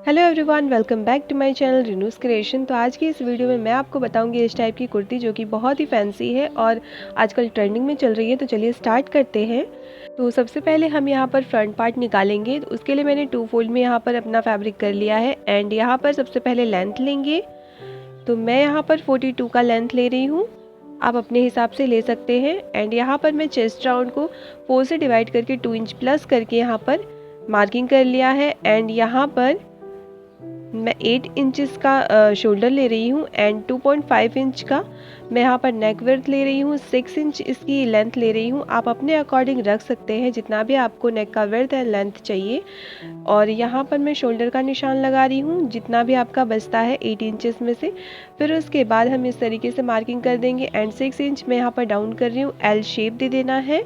Hello everyone, welcome back to my channel Rinu's creation. तो आज की इस वीडियो में मैं आपको बताऊंगी इस टाइप की कुर्ती जो कि बहुत ही फैंसी है और आजकल ट्रेंडिंग में चल रही है। तो चलिए स्टार्ट करते हैं। तो सबसे पहले हम यहाँ पर फ्रंट पार्ट निकालेंगे। तो उसके लिए मैंने 2 फोल्ड में यहाँ पर अपना फैब्रिक कर लिया है एंड यहाँ पर सबसे पहले लेंथ लेंगे। तो मैं यहाँ पर 42 का लेंथ ले रही हूँ, आप अपने हिसाब से ले सकते हैं। एंड यहाँ पर मैं चेस्ट राउंड को 4 से डिवाइड करके 2 इंच प्लस करके यहाँ पर मार्किंग कर लिया है। एंड यहाँ पर मैं 8 इंचेस का शोल्डर ले रही हूँ एंड 2.5 इंच का मैं यहाँ पर नेक वर्थ ले रही हूँ। 6 इंच इसकी लेंथ ले रही हूँ, आप अपने अकॉर्डिंग रख सकते हैं जितना भी आपको नेक का वर्थ एंड लेंथ चाहिए। और यहाँ पर मैं शोल्डर का निशान लगा रही हूँ जितना भी आपका बचता है 8 इंचेस में से। फिर उसके बाद हम इस तरीके से मार्किंग कर देंगे एंड 6 इंच मैं यहाँ पर डाउन कर रही हूँ। एल शेप दे देना है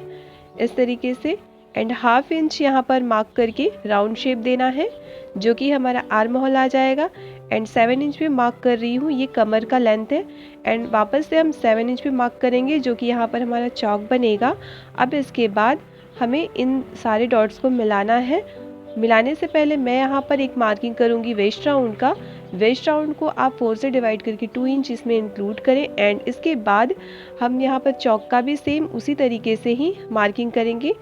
इस तरीके से एंड हाफ इंच यहाँ पर मार्क करके राउंड शेप देना है जो कि हमारा आर्म होल आ जाएगा। एंड 7 इंच पे मार्क कर रही हूँ, ये कमर का लेंथ है। एंड वापस से हम 7 इंच पे मार्क करेंगे जो कि यहाँ पर हमारा चौक बनेगा। अब इसके बाद हमें इन सारे डॉट्स को मिलाना है। मिलाने से पहले मैं यहाँ पर एक मार्किंग करूँगी वेस्ट राउंड का। वेस्ट राउंड को आप 4 से डिवाइड करके 2 इंच इसमें इंक्लूड करें। एंड इसके बाद हम यहाँ पर चौक का भी सेम उसी तरीके से ही मार्किंग करेंगे।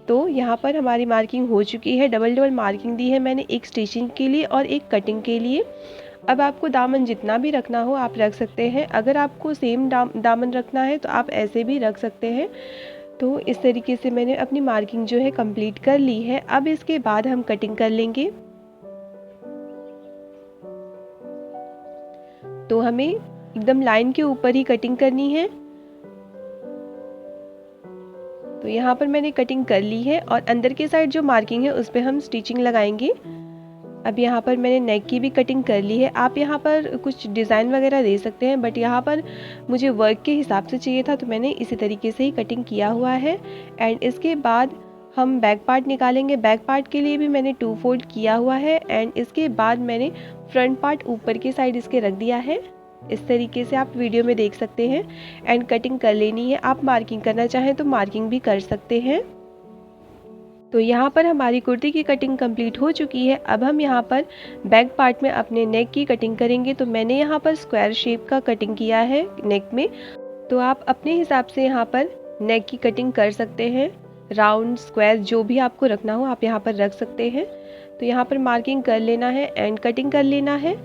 तो यहाँ पर हमारी मार्किंग हो चुकी है। डबल मार्किंग दी है मैंने, एक स्टिचिंग के लिए और एक कटिंग के लिए। अब आपको दामन जितना भी रखना हो आप रख सकते हैं। अगर आपको सेम दामन रखना है तो आप ऐसे भी रख सकते हैं। तो इस तरीके से मैंने अपनी मार्किंग जो है कंप्लीट कर ली है। अब इसके बाद हम कटिंग कर लेंगे। तो हमें एकदम लाइन के ऊपर ही कटिंग करनी है। तो यहाँ पर मैंने कटिंग कर ली है और अंदर के साइड जो मार्किंग है उस पर हम स्टिचिंग लगाएंगे। अब यहाँ पर मैंने नेक की भी कटिंग कर ली है। आप यहाँ पर कुछ डिज़ाइन वगैरह दे सकते हैं बट यहाँ पर मुझे वर्क के हिसाब से चाहिए था तो मैंने इसी तरीके से ही कटिंग किया हुआ है। एंड इसके बाद हम बैक पार्ट निकालेंगे। बैक पार्ट के लिए भी मैंने 2 फोल्ड किया हुआ है एंड इसके बाद मैंने फ्रंट पार्ट ऊपर की साइड इसके रख दिया है। इस तरीके से आप वीडियो में देख सकते हैं। एंड कटिंग कर लेनी है। आप मार्किंग करना चाहें तो मार्किंग भी कर सकते हैं। तो यहाँ पर हमारी कुर्ती की कटिंग कंप्लीट हो चुकी है। अब हम यहाँ पर बैक पार्ट में अपने नेक की कटिंग करेंगे। तो मैंने यहाँ पर स्क्वायर शेप का कटिंग किया है नेक में। तो आप अपने हिसाब से यहाँ पर नेक की कटिंग कर सकते हैं। राउंड स्क्वायर जो भी आपको रखना हो आप यहाँ पर रख सकते हैं। तो यहाँ पर मार्किंग कर लेना है एंड कटिंग कर लेना है।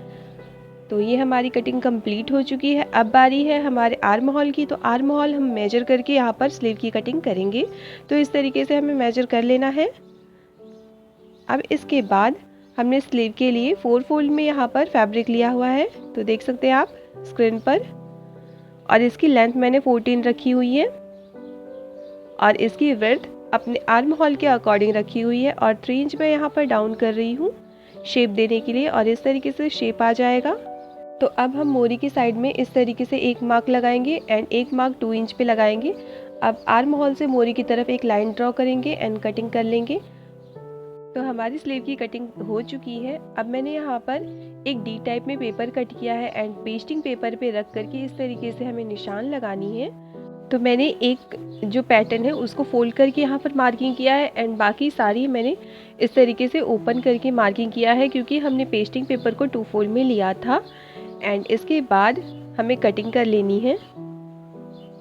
तो ये हमारी कटिंग कंप्लीट हो चुकी है। अब बारी है हमारे आर्म होल की। तो आर्म होल हम मेजर करके यहाँ पर स्लीव की कटिंग करेंगे। तो इस तरीके से हमें मेजर कर लेना है। अब इसके बाद हमने स्लीव के लिए 4 फोल्ड में यहाँ पर फैब्रिक लिया हुआ है, तो देख सकते हैं आप स्क्रीन पर। और इसकी लेंथ मैंने 14 रखी हुई है और इसकी विड्थ अपने आर्म होल के अकॉर्डिंग रखी हुई है। और 3 इंच मैं यहाँ पर डाउन कर रही हूँ शेप देने के लिए और इस तरीके से शेप आ जाएगा। तो अब हम मोरी की साइड में इस तरीके से एक मार्क लगाएंगे एंड एक मार्क 2 इंच पे लगाएंगे। अब आर्म होल से मोरी की तरफ एक लाइन ड्रॉ करेंगे एंड कटिंग कर लेंगे। तो हमारी स्लीव की कटिंग हो चुकी है। अब मैंने यहाँ पर एक डी टाइप में पेपर कट किया है एंड पेस्टिंग पेपर पे रख करके इस तरीके से हमें निशान लगानी है। तो मैंने एक जो पैटर्न है उसको फोल्ड करके यहाँ पर मार्किंग किया है एंड बाकी सारी मैंने इस तरीके से ओपन करके मार्किंग किया है क्योंकि हमने पेस्टिंग पेपर को 2 फोल्ड में लिया था। एंड इसके बाद हमें कटिंग कर लेनी है।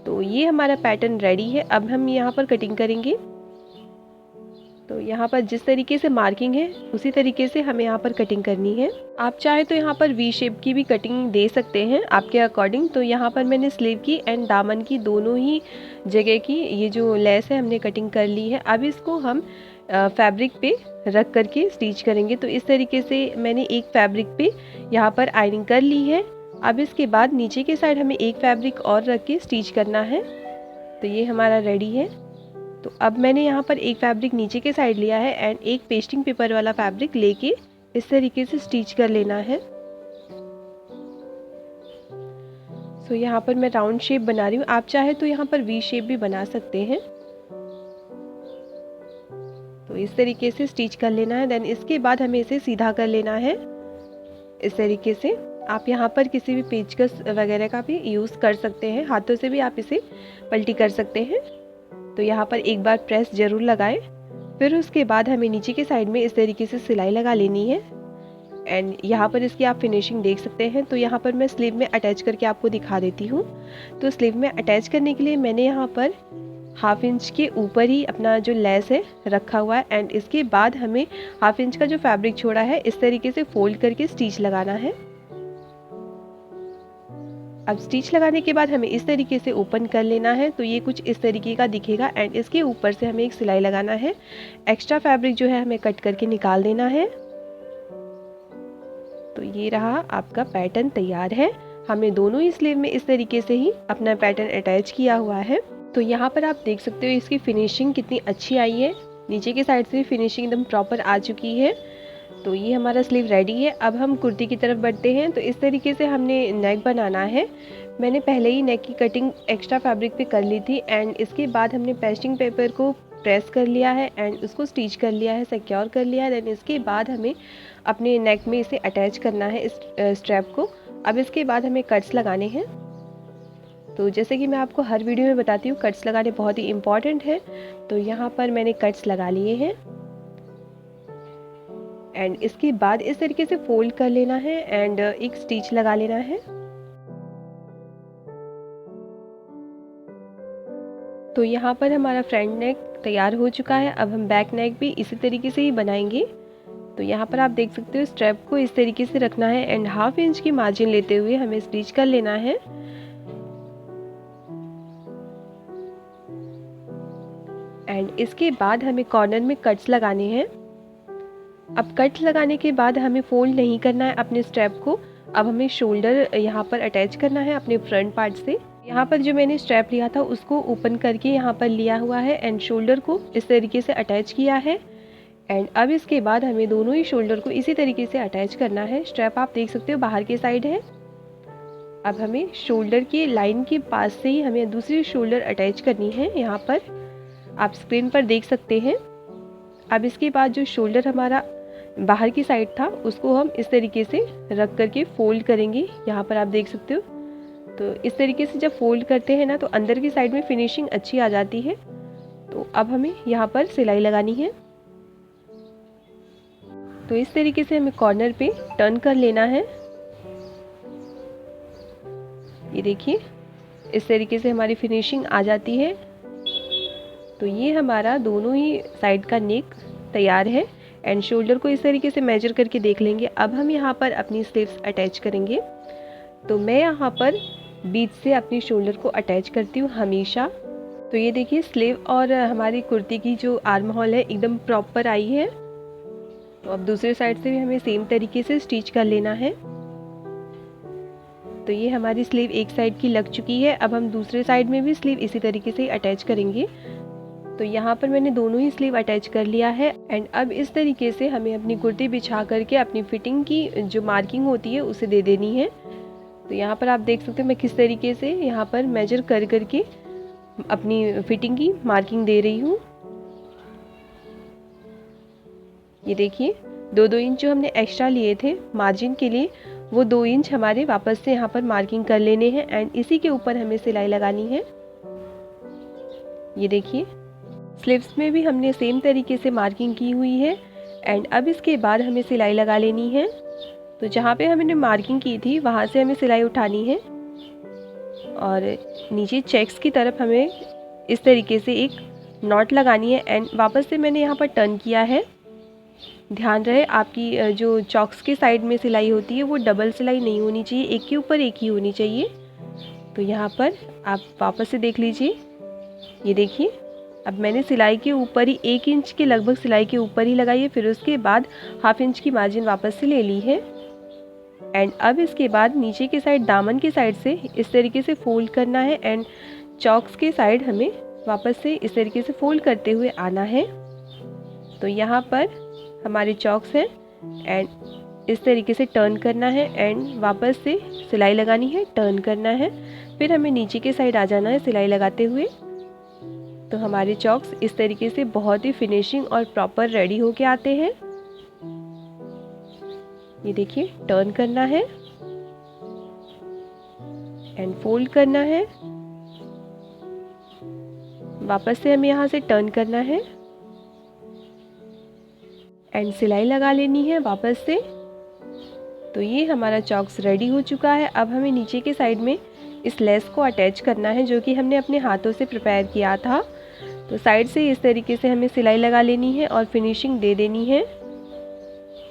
तो ये हमारा पैटर्न रेडी है। अब हम यहाँ पर कटिंग करेंगे। तो यहाँ पर जिस तरीके से मार्किंग है उसी तरीके से हमें यहाँ पर कटिंग करनी है। आप चाहे तो यहाँ पर वी शेप की भी कटिंग दे सकते हैं आपके अकॉर्डिंग। तो यहाँ पर मैंने स्लीव की एंड दामन की दोनों ही जगह की ये जो लेस है हमने कटिंग कर ली है। अब इसको हम फैब्रिक पे रख करके स्टिच करेंगे। तो इस तरीके से मैंने एक फैब्रिक पे यहाँ पर आयरनिंग कर ली है। अब इसके बाद नीचे के साइड हमें एक फैब्रिक और रख के स्टिच करना है। तो ये हमारा रेडी है। तो अब मैंने यहाँ पर एक फैब्रिक नीचे के साइड लिया है एंड एक पेस्टिंग पेपर वाला फैब्रिक लेके इस तरीके से स्टिच कर लेना है। तो यहाँ पर मैं राउंड शेप बना रही हूँ, आप चाहे तो यहाँ पर वी शेप भी बना सकते हैं। तो इस तरीके से स्टिच कर लेना है। देन इसके बाद हमें इसे सीधा कर लेना है इस तरीके से। आप यहाँ पर किसी भी पेचकस वगैरह का भी यूज़ कर सकते हैं, हाथों से भी आप इसे पलटी कर सकते हैं। तो यहाँ पर एक बार प्रेस ज़रूर लगाएं। फिर उसके बाद हमें नीचे के साइड में इस तरीके से सिलाई लगा लेनी है एंड यहाँ पर इसकी आप फिनिशिंग देख सकते हैं। तो यहाँ पर मैं स्लीव में अटैच करके आपको दिखा देती हूँ। तो स्लीव में अटैच करने के लिए मैंने यहाँ पर 1/2 इंच के ऊपर ही अपना जो लेस है रखा हुआ है एंड इसके बाद हमें 1/2 इंच का जो फैब्रिक छोड़ा है इस तरीके से फोल्ड करके स्टिच लगाना है। अब स्टिच लगाने के बाद हमें इस तरीके से ओपन कर लेना है। तो ये कुछ इस तरीके का दिखेगा एंड इसके ऊपर से हमें एक सिलाई लगाना है। एक्स्ट्रा फैब्रिक जो है हमें कट करके निकाल देना है। तो ये रहा आपका पैटर्न तैयार है। हमने दोनों ही स्लीव में इस तरीके से ही अपना पैटर्न अटैच किया हुआ है। तो यहाँ पर आप देख सकते हो इसकी फिनिशिंग कितनी अच्छी आई है। नीचे की साइड से फिनिशिंग एकदम प्रॉपर आ चुकी है। तो ये हमारा स्लीव रेडी है। अब हम कुर्ती की तरफ बढ़ते हैं। तो इस तरीके से हमने नेक बनाना है। मैंने पहले ही नेक की कटिंग एक्स्ट्रा फैब्रिक पे कर ली थी एंड इसके बाद हमने पेस्टिंग पेपर को प्रेस कर लिया है एंड उसको स्टिच कर लिया है, सिक्योर कर लिया है। देन इसके बाद हमें अपने नेक में इसे अटैच करना है इस स्ट्रैप को। अब इसके बाद हमें कट्स लगाने हैं। तो जैसे कि मैं आपको हर वीडियो में बताती हूँ, कट्स लगाने बहुत ही इम्पॉर्टेंट है। तो यहाँ पर मैंने कट्स लगा लिए हैं एंड इसके बाद इस तरीके से फोल्ड कर लेना है एंड एक स्टिच लगा लेना है। तो यहाँ पर हमारा फ्रंट नेक तैयार हो चुका है। अब हम बैक नेक भी इसी तरीके से ही बनाएंगे। तो यहाँ पर आप देख सकते हो स्ट्रैप को इस तरीके से रखना है एंड 1/2 इंच की मार्जिन लेते हुए हमें स्टिच कर लेना है। एंड इसके बाद हमें कॉर्नर में कट्स लगाने हैं। अब कट लगाने के बाद हमें फोल्ड नहीं करना है अपने स्ट्रैप को। अब हमें शोल्डर यहाँ पर अटैच करना है अपने फ्रंट पार्ट से। यहाँ पर जो मैंने स्ट्रैप लिया था उसको ओपन करके यहाँ पर लिया हुआ है एंड शोल्डर को इस तरीके से अटैच किया है। एंड अब इसके बाद हमें दोनों ही शोल्डर को इसी तरीके से अटैच करना है। स्ट्रैप आप देख सकते हो बाहर की साइड है। अब हमें शोल्डर की लाइन के पास से ही हमें दूसरी शोल्डर अटैच करनी है। यहाँ पर आप स्क्रीन पर देख सकते हैं। अब इसके बाद जो शोल्डर हमारा बाहर की साइड था उसको हम इस तरीके से रख करके फोल्ड करेंगे। यहाँ पर आप देख सकते हो। तो इस तरीके से जब फोल्ड करते हैं ना तो अंदर की साइड में फिनिशिंग अच्छी आ जाती है। तो अब हमें यहाँ पर सिलाई लगानी है। तो इस तरीके से हमें कॉर्नर पे टर्न कर लेना है। ये देखिए इस तरीके से हमारी फिनिशिंग आ जाती है। तो ये हमारा दोनों ही साइड का नेक तैयार है एंड शोल्डर को इस तरीके से मेजर करके देख लेंगे। अब हम यहाँ पर अपनी स्लीव्स अटैच करेंगे। तो मैं यहाँ पर बीच से अपनी शोल्डर को अटैच करती हूँ हमेशा। तो ये देखिए स्लीव और हमारी कुर्ती की जो आर्म होल है एकदम प्रॉपर आई है। तो अब दूसरे साइड से भी हमें सेम तरीके से स्टिच कर लेना है। तो ये हमारी स्लीव एक साइड की लग चुकी है। अब हम दूसरे साइड में भी स्लीव इसी तरीके से अटैच करेंगे। तो यहाँ पर मैंने दोनों ही स्लीव अटैच कर लिया है एंड अब इस तरीके से हमें अपनी कुर्ती बिछा करके अपनी फिटिंग की जो मार्किंग होती है उसे दे देनी है। तो यहाँ पर आप देख सकते हो मैं किस तरीके से यहाँ पर मेजर कर करके अपनी फिटिंग की मार्किंग दे रही हूँ। ये देखिए 2-2 इंच जो हमने एक्स्ट्रा लिए थे मार्जिन के लिए वो 2 इंच हमारे वापस से यहाँ पर मार्किंग कर लेने हैं एंड इसी के ऊपर हमें सिलाई लगानी है। ये देखिए स्लीव्स में भी हमने सेम तरीके से मार्किंग की हुई है एंड अब इसके बाद हमें सिलाई लगा लेनी है। तो जहाँ पे हमने मार्किंग की थी वहाँ से हमें सिलाई उठानी है और नीचे चेक्स की तरफ हमें इस तरीके से एक नॉट लगानी है एंड वापस से मैंने यहाँ पर टर्न किया है। ध्यान रहे आपकी जो चॉक्स के साइड में सिलाई होती है वो डबल सिलाई नहीं होनी चाहिए, एक के ऊपर एक ही होनी चाहिए। तो यहाँ पर आप वापस से देख लीजिए। ये देखिए अब मैंने सिलाई के ऊपर ही 1 इंच के लगभग सिलाई के ऊपर ही लगाई है। फिर उसके बाद 1/2 इंच की मार्जिन वापस से ले ली है एंड अब इसके बाद नीचे के साइड दामन की साइड से इस तरीके से फोल्ड करना है एंड चॉक्स के साइड हमें वापस से इस तरीके से फोल्ड करते हुए आना है। तो यहाँ पर हमारे चॉक्स हैं एंड इस तरीके से टर्न करना है एंड वापस से सिलाई लगानी है, टर्न करना है। फिर हमें नीचे के साइड आ जाना है सिलाई लगाते हुए। तो हमारे चॉक्स इस तरीके से बहुत ही फिनिशिंग और प्रॉपर रेडी होके आते हैं। ये देखिए टर्न करना है एंड फोल्ड करना है, वापस से हमें यहाँ से टर्न करना है एंड सिलाई लगा लेनी है वापस से। तो ये हमारा चॉक्स रेडी हो चुका है। अब हमें नीचे के साइड में इस लेस को अटैच करना है जो कि हमने अपने हाथों से प्रिपेयर किया था। तो साइड से इस तरीके से हमें सिलाई लगा लेनी है और फिनिशिंग दे देनी है।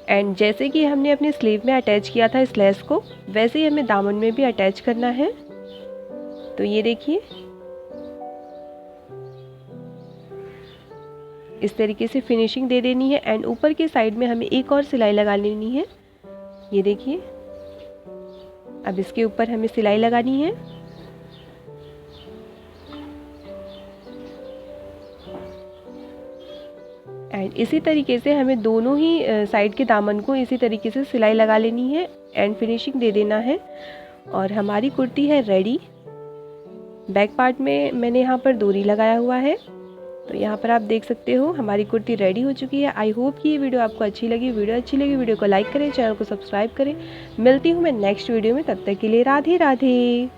एंड जैसे कि हमने अपने स्लीव में अटैच किया था इस लेस को, वैसे ही हमें दामन में भी अटैच करना है। तो ये देखिए इस तरीके से फिनिशिंग दे देनी है। एंड ऊपर के साइड में हमें एक और सिलाई लगा लेनी है। ये देखिए अब इसके ऊपर हमें सिलाई लगानी है। एंड इसी तरीके से हमें दोनों ही साइड के दामन को इसी तरीके से सिलाई लगा लेनी है एंड फिनिशिंग दे देना है। और हमारी कुर्ती है रेडी। बैक पार्ट में मैंने यहाँ पर डोरी लगाया हुआ है। तो यहाँ पर आप देख सकते हो हमारी कुर्ती रेडी हो चुकी है। आई होप कि ये वीडियो आपको अच्छी लगी। वीडियो को लाइक करें, चैनल को सब्सक्राइब करें। मिलती हूँ मैं नेक्स्ट वीडियो में, तब तक के लिए राधे राधे।